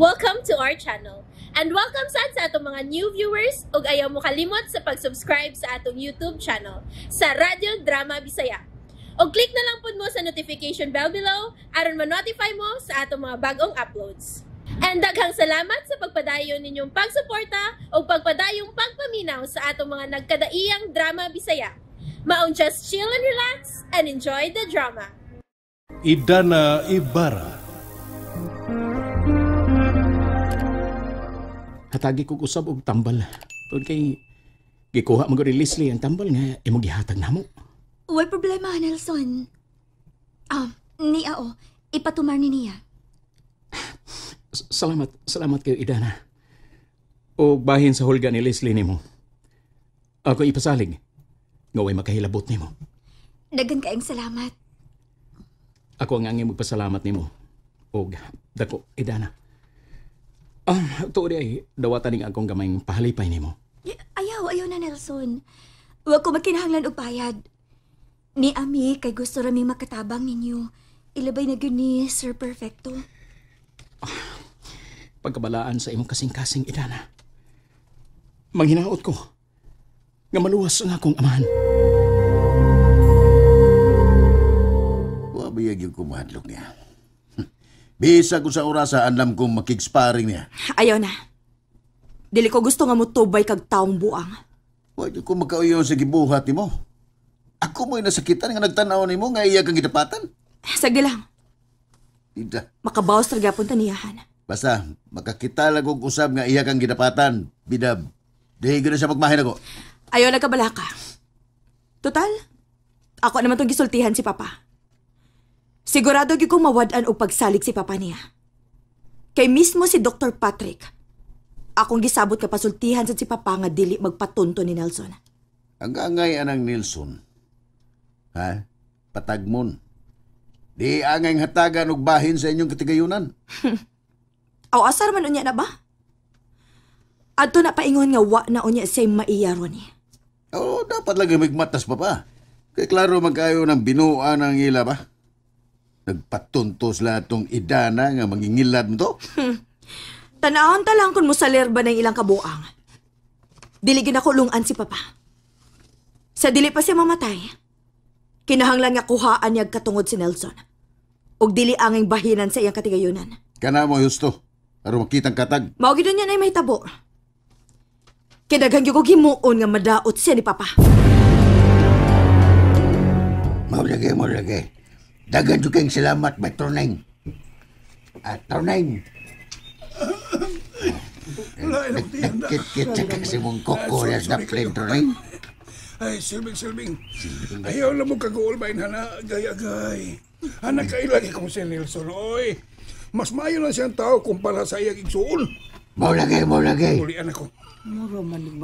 Welcome to our channel. And welcome sa atong mga new viewers ug ayaw mo kalimot sa pag-subscribe sa atong YouTube channel sa Radyo Drama Bisaya. O click na lang pud mo sa notification bell below aron ma-notify mo sa atong mga bagong uploads. And daghang salamat sa pagpadayon ninyong pagsuporta o pagpadayong pagpaminaw sa atong mga nagkadaiyang Drama Bisaya. Maong just chill and relax and enjoy the drama. Idana Ibarra. Hatagi kong usab og tambal. Tungod kay gikuha mo ni Leslie ang tambal nga imong gihatag namo. Way problema, Nelson. Niya o. Ipatumar ni niya. Salamat kayo, Idana. O bahin sa hulga ni Leslie nimo. Ako ipasalig. Ngaway makahilabot nimo. Dagan kaayong salamat. Ako ang angin magpasalamat nimo. Og dako, Idana. Tuod ay dawatan ning akong gamayng pahalipay nimo. Ayaw na, Nelson. Huwag ko makinahanglan og bayad. Ni Ami, kay gusto raming makatabang ninyo. Ilabay na gyud ni Sir Perfecto. Pagkabalaan sa imong kasing-kasing, Idana. Manghinaot ko nga maluwas ang akong amahan. Wabiyag yung kumadlok niya. Bisa ko sa orasa, alam kong makig-sparring niya. Ayaw na. Dili ko gusto nga mo tubay kag taong buang. Huwag ko magkauyon sa gibuhat ni mo. Ako mo'y nasakitan nga nagtanaw ni mo nga iya kang gidapatan. Sagdi lang. Ida. Makabawas talaga punta niyahan. Basta, makakita lang kong usab nga iya kang gidapatan. Bidab. Di gano'n siya magmahin ako. Ayaw na kabalaka. Total, ako naman itong gisultihan si Papa. Sigurado gyud kong mawad-an og pagsalig si Papa niya. Kay mismo si Dr. Patrick, akong gisabot ka pasultihan sa si Papa nga dili magpatunto ni Nelson. Ang angay anang Nelson. Ha? Patagmon. Di angay hatagan og bahin sa inyong katigayunan. Aw asar man unya na ba? Adto na paingon nga wa na unya say maiyaro ni. Oo, dapat lagi migmatas Papa. Kay klaro magkayo ng binuan ng ila ba? Nagpatuntos lahat tong Idana nga mangingilad mo to? Tanahon ta lang kung musalir ba ng ilang kabuang. Dili ginakulungan si Papa. Sa dili pa siya mamatay, kinahanglan nga kuhaan niya katungod si Nelson. Og dili anging bahinan sa iyang katigayunan. Kana mo, Justo. Aron makitang katag. Mao gid niya na may tabo. Kinaghang gyud ko himuon nga madaot siya ni Papa. Maulagay. Dagan juga yung salamat, may Torneng. Torneng. Nagkit-kit sa kasi mong koko na sa plane, Torneng. Ay, Silbing. Ayaw lang mo kagool ba hana, gay-agay. Anak kailagi kong si Nelson, oy. Mas mayo lang siyang tao kumpara sa iyang igsuon. Maulagay. Ulian ako.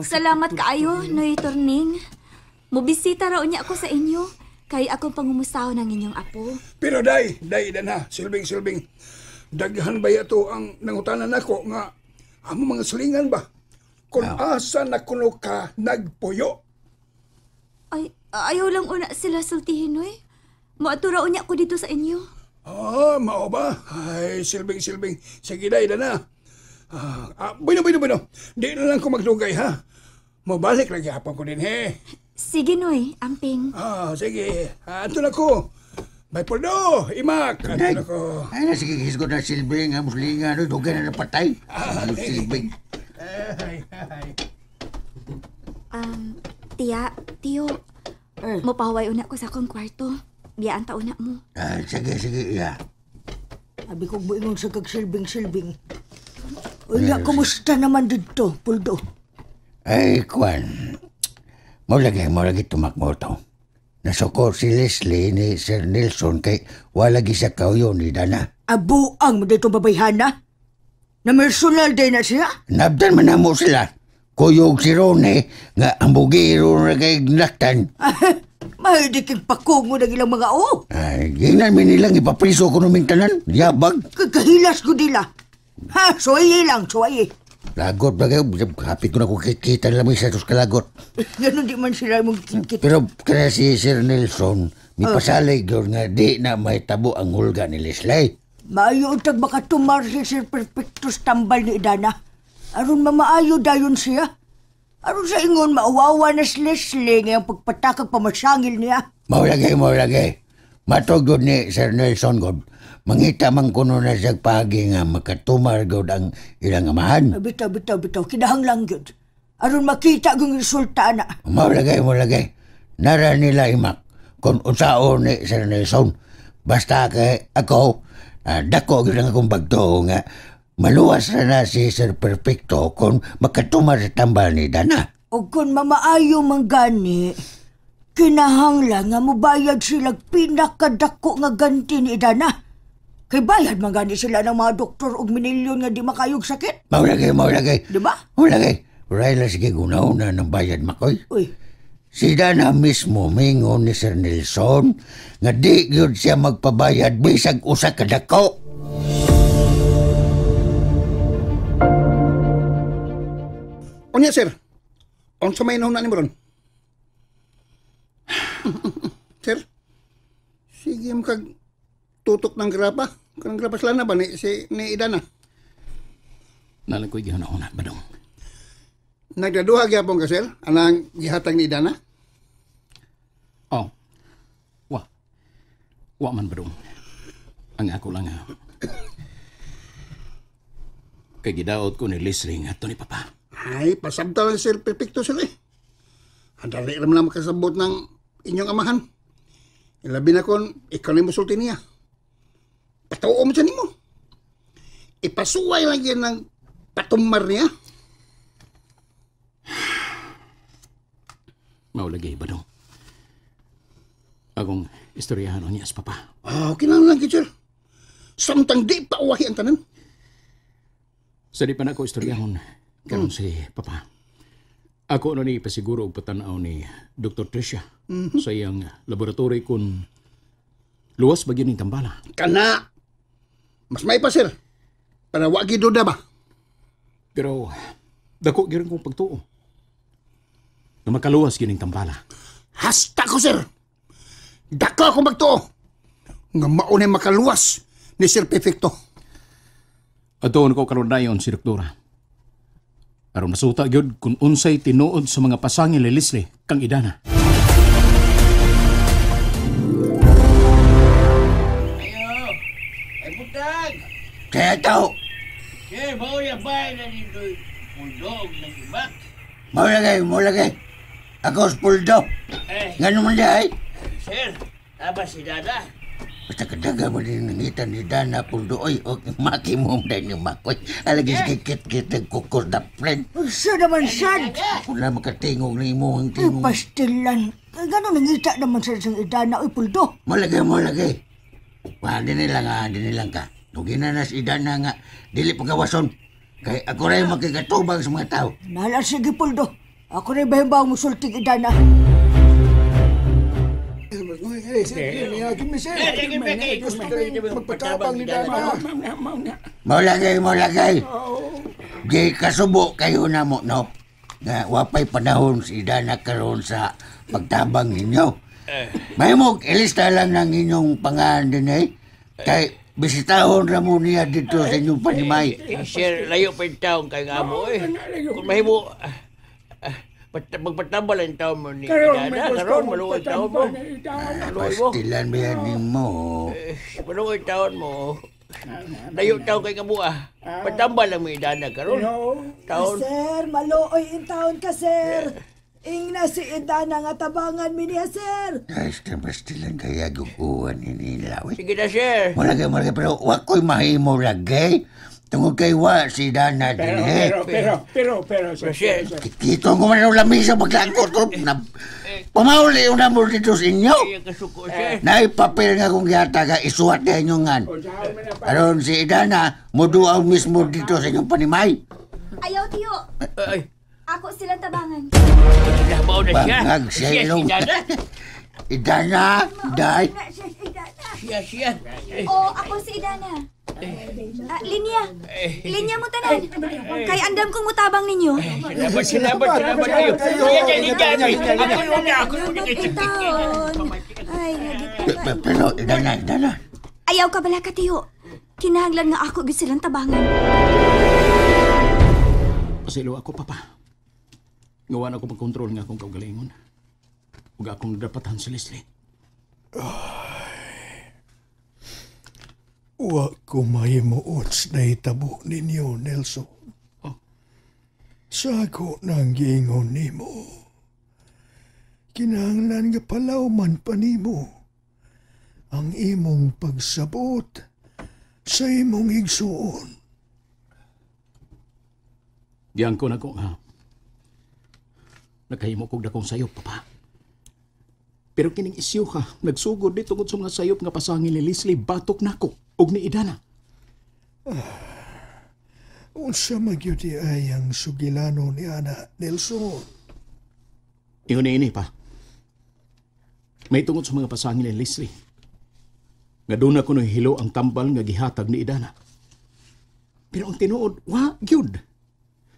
Salamat kaayo, Noy Torning. Mubisita raw niya ako sa inyo. Kay akong pangumusaw ng inyong apo. Pero day na, Silbing. Daghan ba yato ang nangutanan ako nga amo mga silingan ba? Kung asa na kuno ka nagpuyo. Ay, ayaw lang una sila sultihin, Noy. Maadto raw niya ako dito sa inyo. Mao ba? Ay, Silbing. Sige, day na. Bueno. Di na lang ko magdugay, ha? Mabalik lagi hapon ko din, he. Sige, Noy. Amping. Sige. Anto na ko. May poldo, imak. Anto na ko. Ay, sige, hisgot na Silbing, muslingan, dugay na napatay. Silbing. Tiyo. Mapaway una ko sa akong kwarto. Biyaan ta una mo. Sige, iya. Sabi ko buingon sa kag-silbing. Wala, kumusta naman dito, Puldo? Ay, Kwan. Maulagi tumakmo to. Nasukor si Leslie ni Sir Nelson kay wala gisa kauyo ni Dana. Abuang mo dito babayhana? Na personal day na siya? Nabdan man na mo sila. Kuyog si Rone nga ang bugiro na kay gnaktan. Mahidiking pakong mo ng ilang mga o. Ay, ginan mi nilang ipapriso ko numing tanan. Yabag. Kakahilas ko nila. Suwaye lang. Lagot ba kayo? Hapit ko na kung kita lang may satos kalagot. Ganon di man sila mong kit. Pero kaya si Sir Nelson, may pasalay yun nga di na may tabo ang hulga ni Leslie. Maayo utag makatumar si Sir Perfectus tambal ni Idana. Aron mamaayo dayon siya. Aron sa ingon maawawa na si Leslie ngayong pagpatakag pamasangil niya. Mao lagi. Matugod ni Sir Nelson God. Mangita man kuno na siya pagi nga makatumar god ang ilang amahan. Bitaw. Kinahanglang yun. Aron makita kung resulta na. Mao lagi. Nara nila imak kung unsao ni Sir Nelson. Basta kay ako, dako gyud ang akong bagto nga maluwas na si Sir Perfecto kung makatumar sa tambal ni Dana. O kung mamaayo man gani, kinahanglan nga mubayad sila pinakadako nga ganti ni Idana. Kay bayad man gani sila ng mga doktor og minilyon nga di makayog sakit. Mao lagi. Di ba? Mao lagi. Rayla sige gunauna ng bayad makoy. Uy, Si Dana mismo mingon ni Sir Nelson nga di gyud siya magpabayad bisag usa ka dako. Unya, sir. Unsa may nahuna ni mo ron? Sir? Sige mo kag tutok ng grapa. Kanang grapa sila na ba ni Idana? Nalang ko'y gihuna-una, Badong. Nagdaduha gyapon ka, sir? Anang gihatag ni Idana? Oh. Wa man, Badong. Ang ako lang kay gidaot ko ni Leslie nga to ni Papa. Ay, pasabta lang, Sir Perfecto, sir eh. Ang dali naman na makasabot ng inyong amahan. Ilabi na kon, ikaw na yung musulti niya. Patuo mo dyan mo. Ipasuway lang yan ng patumar niya. Maulagi, Badong. Akong istoryahan niya sa Papa. Okay lang lang, sir. Samtang di pa uwahi ang tanan. Sa di pa na ko istoryahon karon si Papa. Ako ni pasiguro og patanaw ni Dr. Tricia sa iyang laboratory kung luwas ba gining tambala. Kana. Mas may pa, sir. Para wagi duda ba? Pero dako gyud kong pagtuo. Na makaluwas gining tambala. Hasta ko, sir. Daka akong magtuo. Nga maunay makaluwas ni Sir Perfecto. Atoon ko karon dayon si doktora. Aron masuta gyud kung unsay tinuod sa mga pasangil ni Leslie kang Idana. Ay butag! Kaya tao, Sir, mau ya bay na dito pundog ng ibak. mao lagi. Ako sa puldo. Ngano man diay? Sir, taba si Dada. Basta kadaga mo din nangitan ni Dana puldo. Oy, maki mo din yung makoy. Alagi kit kukos na friend. usa naman sad. Wala makatingog na imo ang Ay, tingog. pastilan. Ay, gano'n nangita naman sa isang Idana. Ay, puldo. Mo lagi. Wah, dinilang ka. Tugin na si Dana nga. Dili pagawason. Kay ako rin makikatubang sa mga tao. Nala, sige, puldo. Ako rin bahibaw mo sulting Idana. Magpatabang ni Dana. Mo lagi. Di kasubo kayo na mo, no? Nga wapay panahon si Dana karon sa pagtabang ninyo. Mahimog, ilista lang ng inyong pangalan din eh. Kay bisitahon ra mo niya dito sa inyong panimay. Sir, layo pa yung taong kay Amo eh. Kung mahimo, magpatambal ang taon mo ni Dada. Karon, maluwag taon mo. Maluwag mo. Pastilan ba yan ni mo? Maluwag taon mo. Layo taon kay Kabuah. Patambal lang mo yung Dada karon. Taon. Sir, maluoy in taon ka, sir. Ingna si Idana nga tabangan mi niya, sir. Pastilan kaya guguan ni nila. Sige na, sir. Mo lagi, pero wako'y mahimo lagi. Tungod kay wa si Dana din eh. Pero, Sir, Kito ko man ang lamisa maglangkot ko. Pamauli yung namor dito sa inyo. kaya kasuko, sir. Naipapil nga kung yata ka isuwat na inyong ngan. Aron si Idana, muduaw mismo dito sa inyong panimay. Ayaw, tiyo. Ay, Ako silang tabangan. nabaw na siya. Bangag siya Siya, ilong. si Dada. Idana, day. Siya. O, ako si Idana. Linya. Linya mo tanan. Kay andam kong mutabang ninyo. Salamat kayo. Siya dyan, Idana. Ako yung Taon. Ay, nagit. Pero Idana. Ayaw ka bala ka, tiyo. kinahanglan nga ako gud silang tabangan. Pasilo ako, Papa. Ngawan ako pag-control nga akong kaugalingon. Huwag akong nadapatan si Leslie. Wa ko mahimuot na hitabo ninyo, Nelson. Sako nang giingon nimo. Kinahanglan nga palawman pa nimo ang imong pagsabot sa imong igsuon. Diyan ko na ko nga. Nakahimo kog dakong sayop, Papa. Pero kining isyu ka, nagsugod di tungod sa mga sayop nga pasangil ni Leslie batok nako og ni Idana. Unsa magyudi ay ang sugilano ni Ana, Nelson? Ingon ini pa. May tungod sa mga pasangil ni Leslie. Nga doon ako hilo ang tambal nga gihatag ni Idana. Pero ang tinuod, wa, gyud.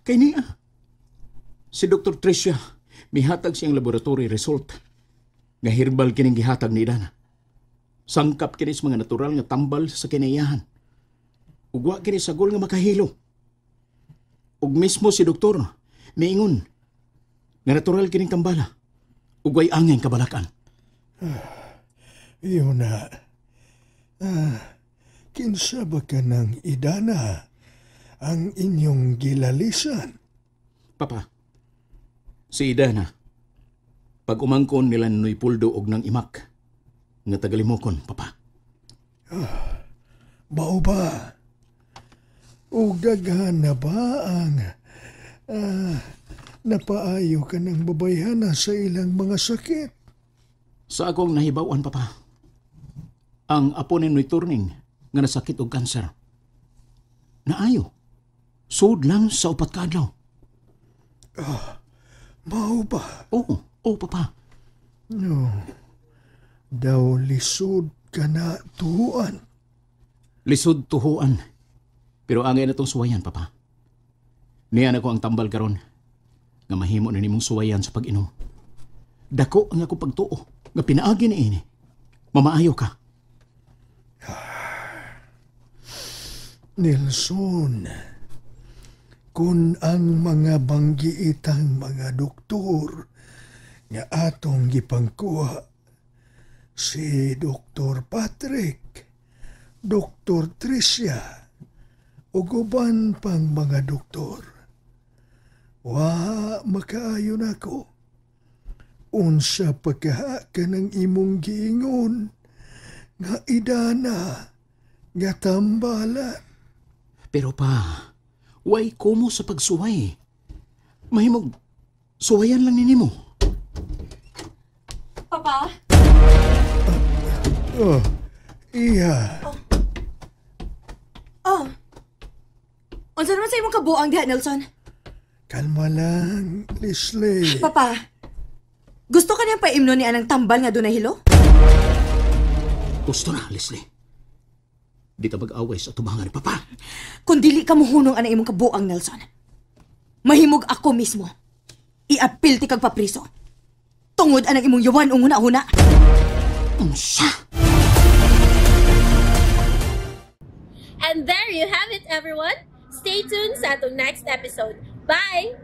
Kay niya. Si Dr. Tricia, mihatag siyang laboratory result nga herbal kining gihatag ni Idana. Sangkap kini sa mga natural nga tambal sa kinayahan. Ug wa kini sagol nga makahilo. Ug mismo si doktor miingon nga natural kining tambala ug way angay kabalakan. Yun na. Kinsa ba ka ng Idana ang inyong gilalisan? Papa, si Idana, pag umangkon nila Noy Puldo og ng imak, nga tagalimokon, Papa. Mao ba? O daghan na ba ang napaayo ka ng babayhana sa ilang mga sakit? Sa akong nahibawan, Papa, ang apo ni Noy Turning nga nasakit og kanser. Naayo. Sud lang sa 4 ka adlaw. Mao ba? Oo, Papa. No. Daw lisod ka na tuhuan. Lisod tuhuan. Pero angay na itong suwayan, Papa. Niyan ako ang tambal karon nga mahimo na nimong suwayan sa pag-inom. Dako ang ako pagtuo nga pinaagi ni ini. Mamaayo ka. Nelson, kung ang mga banggiitang mga doktor nga atong gipangkuha, si Dr. Patrick, Dr. Tricia, o uban pang mga doktor, wa makaayon ako. Unsa pagkaha ka ng imong giingon nga Idana nga tambalan. Pero pa, way kumo sa pagsuway. Mahimog, suwayan lang ninimo. Papa? Iya. Unsa naman sa imong kabuang diha, Nelson? Kalma lang, Leslie. Papa, gusto ka niyang paimno ni anang tambal nga doon na hilo? Gusto na, Leslie. Di ta mag-away sa tubangan ni Papa. Kung dili ka muhunong anang imong kabuang, Nelson, mahimog ako mismo. Iapil ti kag papriso. Tungod anang imong yawan unguna-una. Unsa? And there you have it, everyone. Stay tuned sa atong next episode. Bye!